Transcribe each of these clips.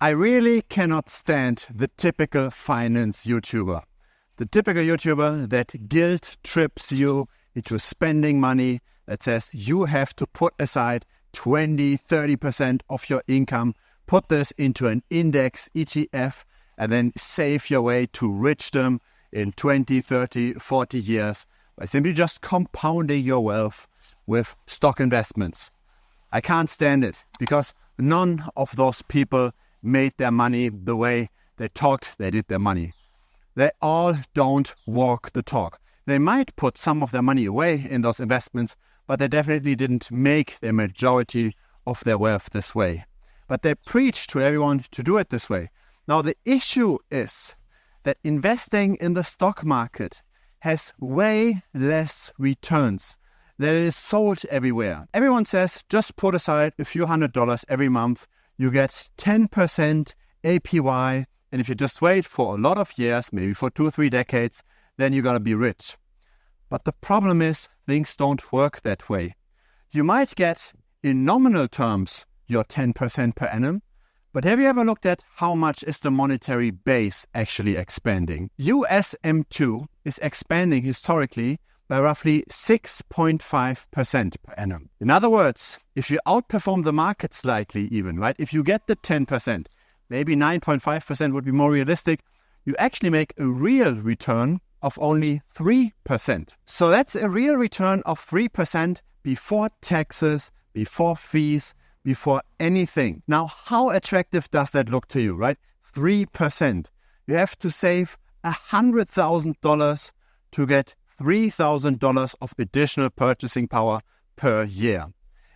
I really cannot stand the typical finance YouTuber. The typical YouTuber that guilt trips you into spending money, that says you have to put aside 20-30% of your income, put this into an index ETF, and then save your way to richdom in 20, 30, 40 years by simply just compounding your wealth with stock investments. I can't stand it because none of those people made their money the way they talked they did their money. They all don't walk the talk. They might put some of their money away in those investments, but they definitely didn't make the majority of their wealth this way. But they preach to everyone to do it this way. Now the issue is that investing in the stock market has way less returns. That it is sold everywhere. Everyone says just put aside a few $100s every month. You get 10% APY, and if you just wait for a lot of years, maybe for 2 or 3 decades, then you're going to be rich. But the problem is things don't work that way. You might get, in nominal terms, your 10% per annum, but have you ever looked at how much is the monetary base actually expanding? USM2 is expanding historically by roughly 6.5% per annum. In other words, if you outperform the market slightly even, right? If you get the 10%, maybe 9.5% would be more realistic, you actually make a real return of only 3%. So that's a real return of 3% before taxes, before fees, before anything. Now, how attractive does that look to you, right? 3%. You have to save $100,000 to get $3,000 of additional purchasing power per year.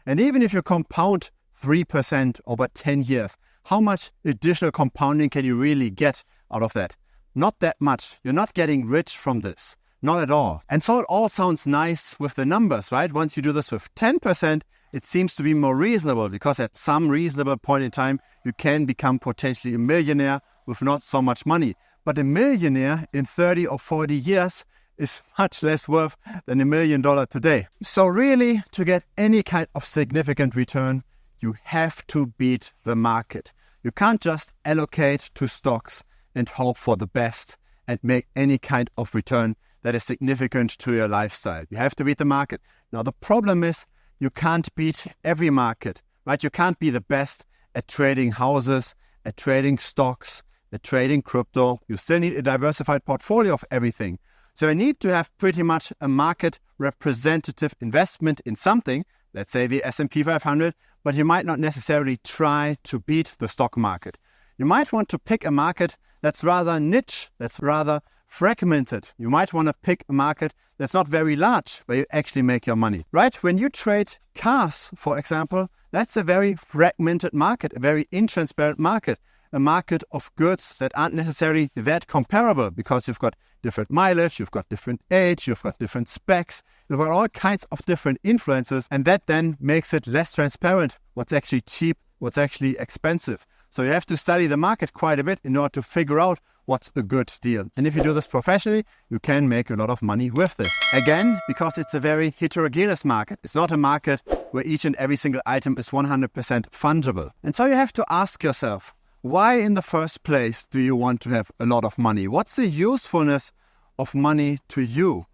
And even if you compound 3% over 10 years, how much additional compounding can you really get out of that? Not that much. You're not getting rich from this. Not at all. And so it all sounds nice with the numbers, right? Once you do this with 10%, it seems to be more reasonable because at some reasonable point in time, you can become potentially a millionaire with not so much money. But a millionaire in 30 or 40 years is much less worth than $1 million today. So really, to get any kind of significant return, you have to beat the market. You can't just allocate to stocks and hope for the best and make any kind of return that is significant to your lifestyle. You have to beat the market. Now, the problem is you can't beat every market, right? You can't be the best at trading houses, at trading stocks, at trading crypto. You still need a diversified portfolio of everything. So you need to have pretty much a market representative investment in something, let's say the S&P 500, but you might not necessarily try to beat the stock market. You might want to pick a market that's rather niche, that's rather fragmented. You might want to pick a market that's not very large, where you actually make your money, right? When you trade cars, for example, that's a very fragmented market, a very intransparent market, a market of goods that aren't necessarily that comparable because you've got different mileage, you've got different age, you've got different specs, you've got all kinds of different influences, and that then makes it less transparent what's actually cheap, what's actually expensive. So you have to study the market quite a bit in order to figure out what's a good deal. And if you do this professionally, you can make a lot of money with this. Again, because it's a very heterogeneous market. It's not a market where each and every single item is 100% fungible. And so you have to ask yourself, why in the first place do you want to have a lot of money? What's the usefulness of money to you?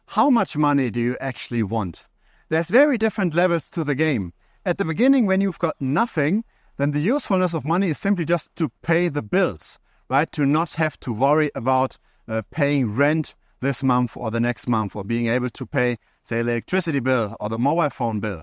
How much money do you actually want? There's very different levels to the game. At the beginning, when you've got nothing, then the usefulness of money is simply just to pay the bills, right? To not have to worry about paying rent this month or the next month, or being able to pay, say, the electricity bill or the mobile phone bill.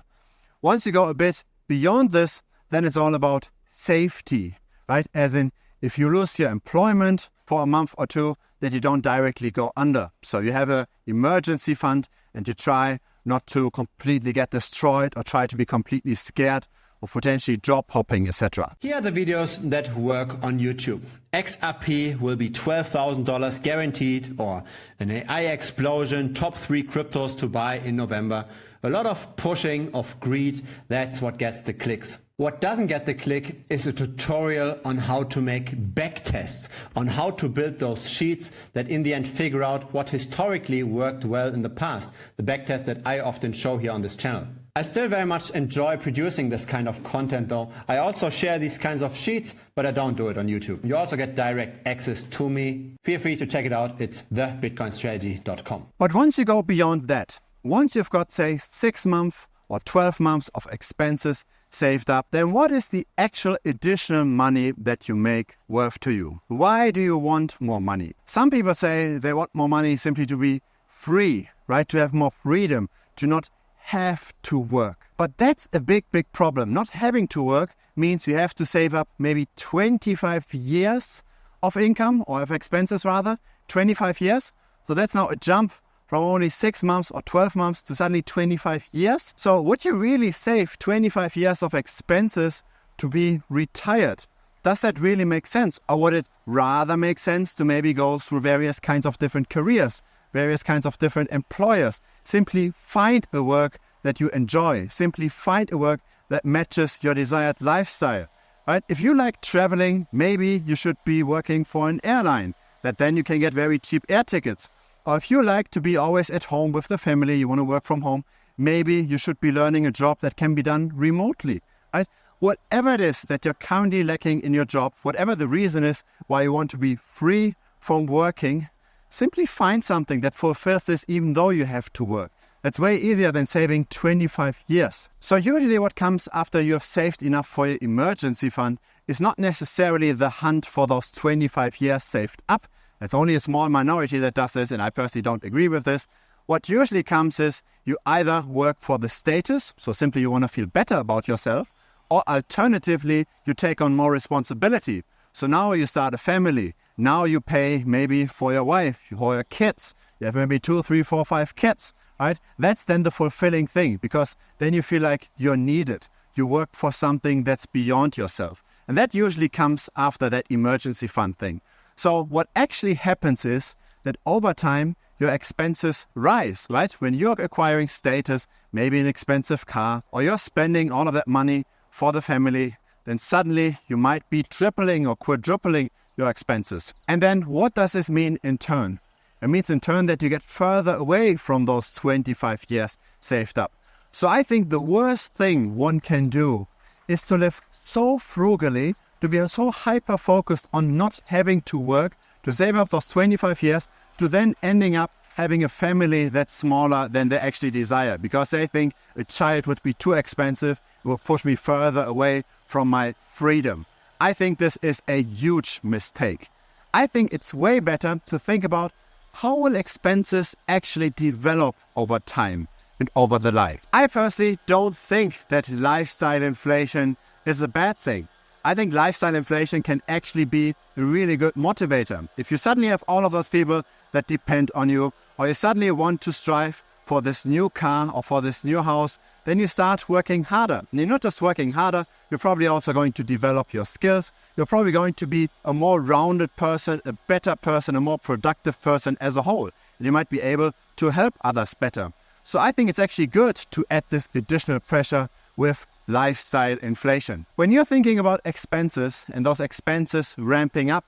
Once you go a bit beyond this, then it's all about safety, right? As in, if you lose your employment for a month or two, that you don't directly go under. So you have an emergency fund and you try not to completely get destroyed or try to be completely scared or potentially job hopping, etc. Here are the videos that work on YouTube. XRP will be $12,000 guaranteed, or an AI explosion, top 3 cryptos to buy in November. A lot of pushing of greed, that's what gets the clicks. What doesn't get the click is a tutorial on how to make backtests, on how to build those sheets that in the end figure out what historically worked well in the past. The backtest that I often show here on this channel. I still very much enjoy producing this kind of content though. I also share these kinds of sheets, but I don't do it on YouTube. You also get direct access to me. Feel free to check it out. It's thebitcoinstrategy.com. But once you go beyond that, once you've got, say, 6 months or 12 months of expenses saved up, then what is the actual additional money that you make worth to you? Why do you want more money? Some people say they want more money simply to be free, right? To have more freedom, to not have to work. But that's a big problem. Not having to work means you have to save up maybe 25 years of income, or of expenses rather, 25 years. So that's now a jump from only 6 months or 12 months to suddenly 25 years. So would you really save 25 years of expenses to be retired? Does that really make sense? Or would it rather make sense to maybe go through various kinds of different careers, various kinds of different employers? Simply find a work that you enjoy. Simply find a work that matches your desired lifestyle, right? If you like traveling, maybe you should be working for an airline that then you can get very cheap air tickets. Or if you like to be always at home with the family, you want to work from home, maybe you should be learning a job that can be done remotely, right? Whatever it is that you're currently lacking in your job, whatever the reason is why you want to be free from working, simply find something that fulfills this even though you have to work. That's way easier than saving 25 years. So usually what comes after you have saved enough for your emergency fund is not necessarily the hunt for those 25 years saved up. That's only a small minority that does this, and I personally don't agree with this. What usually comes is you either work for the status, so simply you want to feel better about yourself, or alternatively, you take on more responsibility. So now you start a family. Now you pay maybe for your wife, for your kids. You have maybe 2, 3, 4, 5 kids, right? That's then the fulfilling thing, because then you feel like you're needed. You work for something that's beyond yourself. And that usually comes after that emergency fund thing. So what actually happens is that over time, your expenses rise, right? When you're acquiring status, maybe an expensive car, or you're spending all of that money for the family, then suddenly you might be tripling or quadrupling your expenses. And then what does this mean in turn? It means in turn that you get further away from those 25 years saved up. So I think the worst thing one can do is to live so frugally, to be so hyper-focused on not having to work, to save up those 25 years, to then ending up having a family that's smaller than they actually desire, because they think a child would be too expensive, it will push me further away from my freedom. I think this is a huge mistake. I think it's way better to think about how will expenses actually develop over time and over the life. I personally don't think that lifestyle inflation is a bad thing. I think lifestyle inflation can actually be a really good motivator. If you suddenly have all of those people that depend on you, or you suddenly want to strive for this new car or for this new house, then you start working harder. And you're not just working harder, you're probably also going to develop your skills. You're probably going to be a more rounded person, a better person, a more productive person as a whole. And you might be able to help others better. So I think it's actually good to add this additional pressure with lifestyle inflation. When you're thinking about expenses and those expenses ramping up,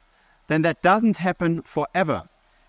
then that doesn't happen forever.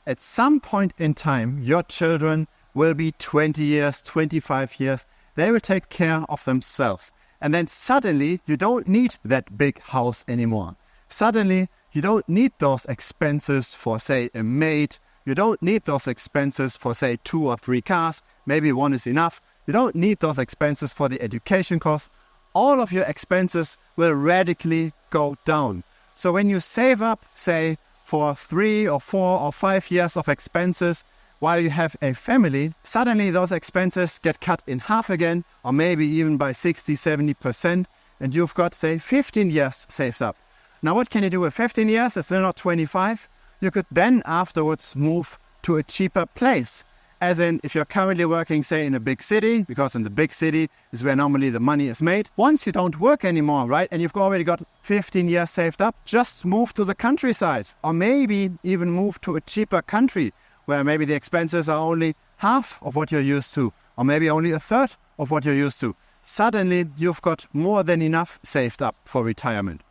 At some point in time, your children will be 20 years, 25 years. They will take care of themselves. And then suddenly you don't need that big house anymore. Suddenly you don't need those expenses for, say, a maid. You don't need those expenses for, say, 2 or 3 cars. Maybe one is enough. You don't need those expenses for the education costs. All of your expenses will radically go down. So when you save up, say, for 3 or 4 or 5 years of expenses while you have a family, suddenly those expenses get cut in half again, or maybe even by 60-70%, and you've got, say, 15 years saved up. Now what can you do with 15 years? It's still not 25. You could then afterwards move to a cheaper place. As in, if you're currently working, say, in a big city, because in the big city is where normally the money is made. Once you don't work anymore, right, and you've already got 15 years saved up, just move to the countryside, or maybe even move to a cheaper country where maybe the expenses are only half of what you're used to, or maybe only a third of what you're used to. Suddenly, you've got more than enough saved up for retirement.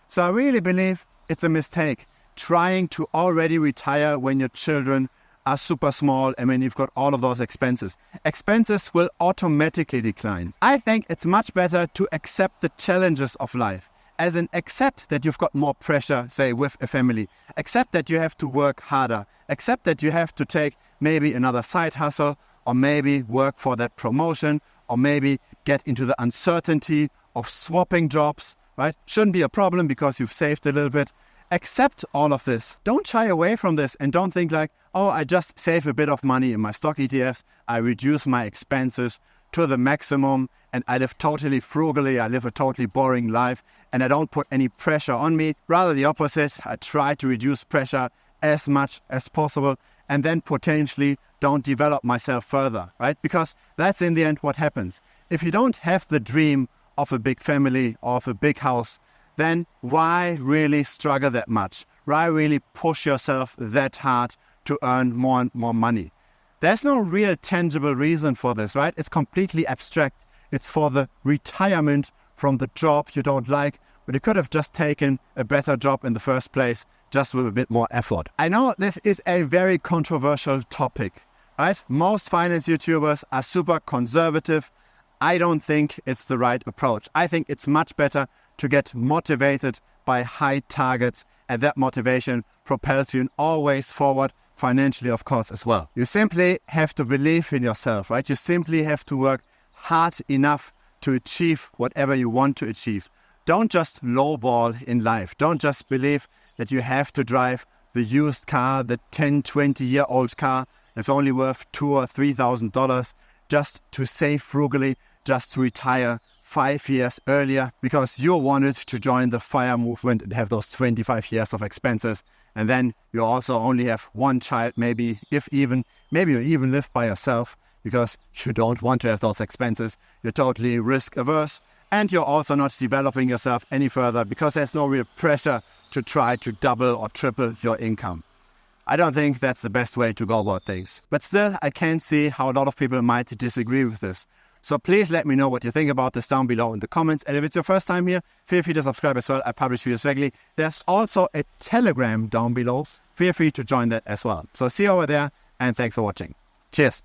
So I really believe it's a mistake trying to already retire when your children are super small, and when you've got all of those expenses, expenses will automatically decline. I think it's much better to accept the challenges of life. As in, accept that you've got more pressure, say, with a family. Accept that you have to work harder. Accept that you have to take maybe another side hustle, or maybe work for that promotion, or maybe get into the uncertainty of swapping jobs, right? Shouldn't be a problem because you've saved a little bit. Accept all of this. Don't shy away from this and don't think like, oh, I just save a bit of money in my stock ETFs. I reduce my expenses to the maximum and I live totally frugally. I live a totally boring life and I don't put any pressure on me. Rather the opposite. I try to reduce pressure as much as possible and then potentially don't develop myself further, right? Because that's in the end what happens. If you don't have the dream of a big family or of a big house, then why really struggle that much? Why really push yourself that hard to earn more and more money? There's no real tangible reason for this, right? It's completely abstract. It's for the retirement from the job you don't like, but you could have just taken a better job in the first place, just with a bit more effort. I know this is a very controversial topic, right? Most finance YouTubers are super conservative. I don't think it's the right approach. I think it's much better to get motivated by high targets, and that motivation propels you always forward, financially of course as well. You simply have to believe in yourself, right? You simply have to work hard enough to achieve whatever you want to achieve. Don't just lowball in life. Don't just believe that you have to drive the used car, the 10, 20-year-old car that's only worth $2,000 or $3,000 just to save frugally, just to retire 5 years earlier because you wanted to join the FIRE movement and have those 25 years of expenses. And then you also only have one child, maybe you even live by yourself because you don't want to have those expenses. You're totally risk averse and you're also not developing yourself any further because there's no real pressure to try to double or triple your income. I don't think that's the best way to go about things. But still, I can see how a lot of people might disagree with this. So please let me know what you think about this down below in the comments. And if it's your first time here, feel free to subscribe as well. I publish videos regularly. There's also a Telegram down below. Feel free to join that as well. So see you over there and thanks for watching. Cheers.